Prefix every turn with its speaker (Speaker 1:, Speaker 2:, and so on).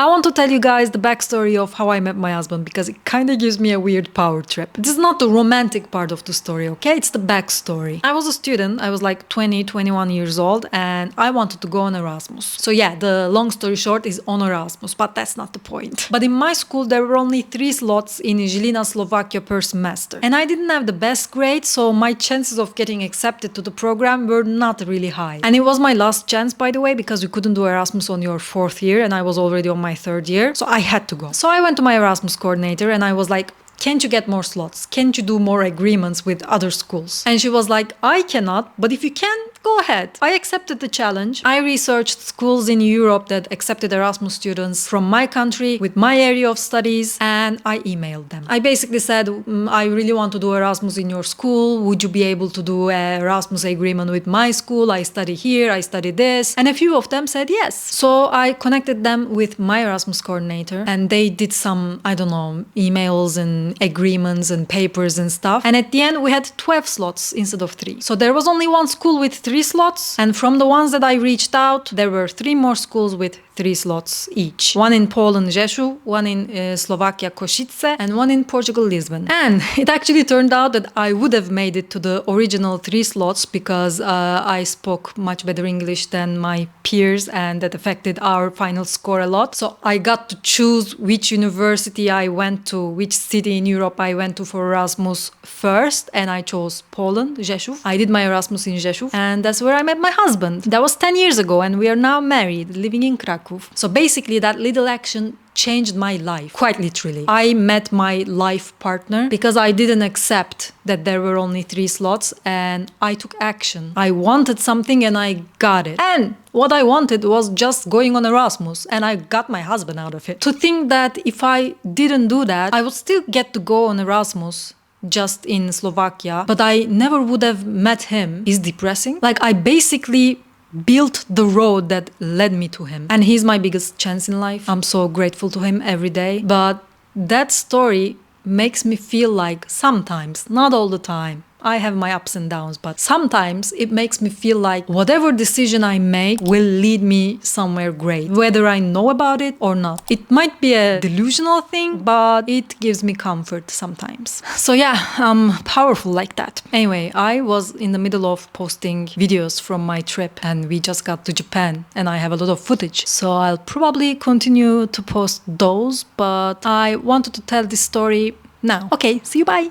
Speaker 1: I want to tell you guys the backstory of how I met my husband because it kind of gives me a weird power trip. This is not the romantic part of the story, okay? It's the backstory. I was a student. I was like 20, 21 years old and I wanted to go on Erasmus. So yeah, the long story short is on Erasmus, but that's not the point. But in my school, there were only 3 slots in Žilina, Slovakia per semester. And I didn't have the best grade, so my chances of getting accepted to the program were not really high. And it was my last chance, by the way, because you couldn't do Erasmus on your 4th year and I was already on my 3rd year. So I had to go. So I went to my Erasmus coordinator and I was like, can't you get more slots? Can't you do more agreements with other schools? And she was like, I cannot, but if you can, go ahead. I accepted the challenge. I researched schools in Europe that accepted Erasmus students from my country with my area of studies and I emailed them. I basically said, I really want to do Erasmus in your school. Would you be able to do an Erasmus agreement with my school? I study here, I study this. And a few of them said yes. So I connected them with my Erasmus coordinator and they did some, I don't know, emails and agreements and papers and stuff. And at the end, we had 12 slots instead of 3. So there was only one school with 3 slots. And from the ones that I reached out, there were 3 more schools with 3 slots each. One in Poland, Rzeszów, one in Slovakia, Košice, and one in Portugal, Lisbon. And it actually turned out that I would have made it to the original 3 slots because I spoke much better English than my peers and that affected our final score a lot. So I got to choose which university I went to, which city in Europe I went to for Erasmus first, and I chose Poland, Rzeszów. I did my Erasmus in Rzeszów, and that's where I met my husband. That was 10 years ago, and we are now married, living in Krakow. So basically, that little action changed my life, quite literally. I met my life partner because I didn't accept that there were only 3 slots and I took action. I wanted something and I got it. And what I wanted was just going on Erasmus and I got my husband out of it. To think that if I didn't do that, I would still get to go on Erasmus just in Slovakia, but I never would have met him is depressing. Like I basically built the road that led me to him. And he's my biggest chance in life. I'm so grateful to him every day. But that story makes me feel like sometimes, not all the time, I have my ups and downs, but sometimes it makes me feel like whatever decision I make will lead me somewhere great, whether I know about it or not. It might be a delusional thing, but it gives me comfort sometimes. So yeah, I'm powerful like that. Anyway, I was in the middle of posting videos from my trip and we just got to Japan and I have a lot of footage. So I'll probably continue to post those, but I wanted to tell this story now. Okay, see you, bye!